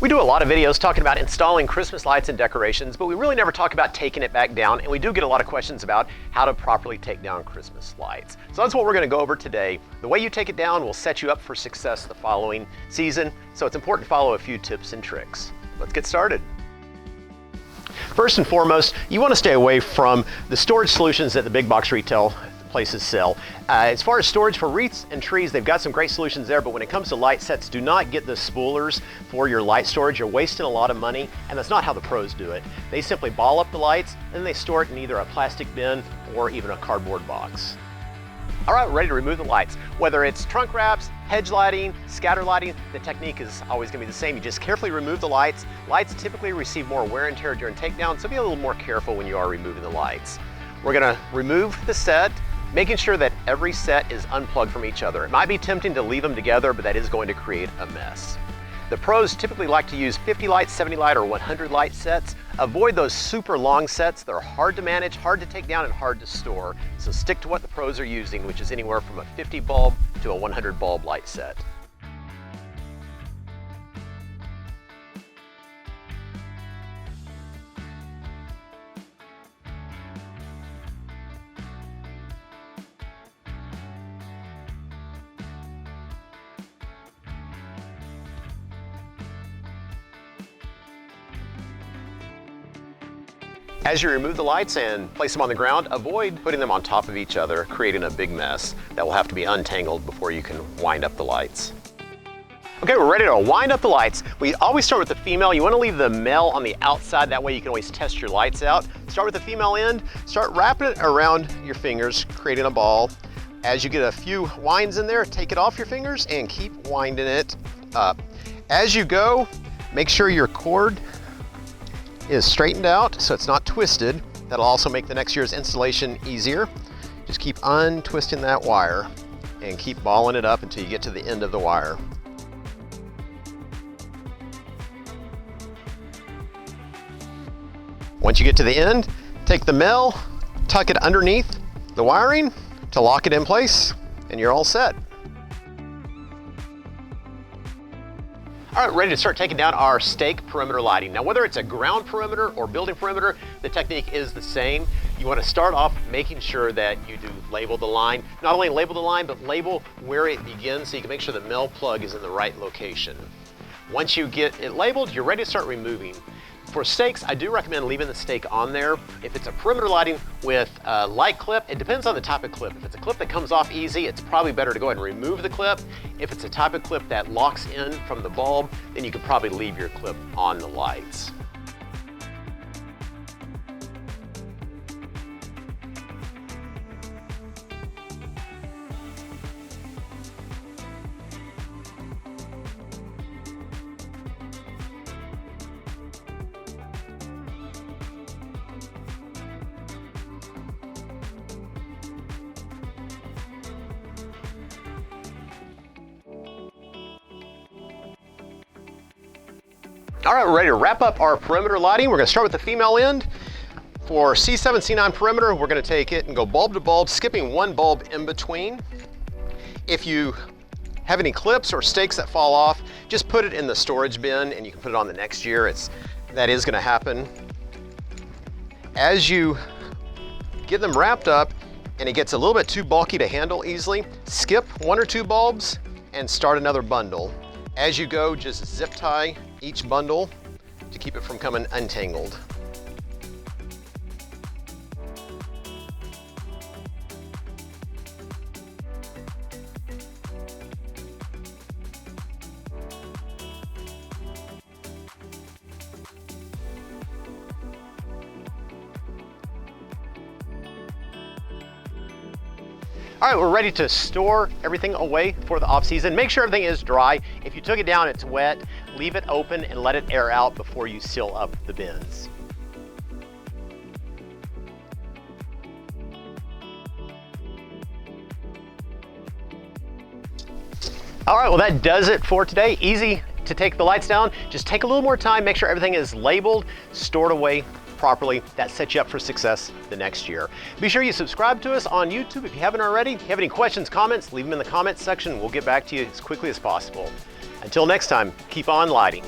We do a lot of videos talking about installing Christmas lights and decorations, but we really never talk about taking it back down, and we do get a lot of questions about how to properly take down Christmas lights. So that's what we're going to go over today. The way you take it down will set you up for success the following season, so it's important to follow a few tips and tricks. Let's get started. First and foremost, you want to stay away from the storage solutions that the big box retail places sell. As far as storage for wreaths and trees, they've got some great solutions there, but when it comes to light sets, do not get the spoolers for your light storage. You're wasting a lot of money, and that's not how the pros do it. They simply ball up the lights, and they store it in either a plastic bin or even a cardboard box. All right, we're ready to remove the lights. Whether it's trunk wraps, hedge lighting, scatter lighting, the technique is always going to be the same. You just carefully remove the lights. Lights typically receive more wear and tear during takedown, so be a little more careful when you are removing the lights. We're going to remove the set, making sure that every set is unplugged from each other. It might be tempting to leave them together, but that is going to create a mess. The pros typically like to use 50 light, 70 light, or 100 light sets. Avoid those super long sets. They're hard to manage, hard to take down, and hard to store. So stick to what the pros are using, which is anywhere from a 50 bulb to a 100 bulb light set. As you remove the lights and place them on the ground, avoid putting them on top of each other, creating a big mess that will have to be untangled before you can wind up the lights. Okay, we're ready to wind up the lights. We always start with the female. You want to leave the male on the outside, that way you can always test your lights out. Start with the female end, start wrapping it around your fingers, creating a ball. As you get a few winds in there, take it off your fingers and keep winding it up. As you go, make sure your cord is straightened out so it's not twisted. That'll also make the next year's installation easier. Just keep untwisting that wire and keep balling it up until you get to the end of the wire. Once you get to the end, take the male, tuck it underneath the wiring to lock it in place, and you're all set. All right, ready to start taking down our stake perimeter lighting. Now, whether it's a ground perimeter or building perimeter, the technique is the same. You want to start off making sure that you do label the line. Not only label the line, but label where it begins so you can make sure the male plug is in the right location. Once you get it labeled, you're ready to start removing. For stakes, I do recommend leaving the stake on there. If it's a perimeter lighting with a light clip, it depends on the type of clip. If it's a clip that comes off easy, it's probably better to go ahead and remove the clip. If it's a type of clip that locks in from the bulb, then you could probably leave your clip on the lights. All right, we're ready to wrap up our perimeter lighting. We're going to start with the female end. For C7, C9 perimeter, we're going to take it and go bulb to bulb, skipping one bulb in between. If you have any clips or stakes that fall off, just put it in the storage bin and you can put it on the next year. That is going to happen. As you get them wrapped up and it gets a little bit too bulky to handle easily, skip one or two bulbs and start another bundle. As you go, just zip tie each bundle to keep it from coming untangled. All right, we're ready to store everything away for the off season. Make sure everything is dry. If you took it down, it's wet, leave it open and let it air out before you seal up the bins. All right, well that does it for today. Easy to take the lights down. Just take a little more time, make sure everything is labeled, stored away properly. That sets you up for success the next year. Be sure you subscribe to us on YouTube if you haven't already. If you have any questions, comments, leave them in the comments section. We'll get back to you as quickly as possible. Until next time, keep on lighting.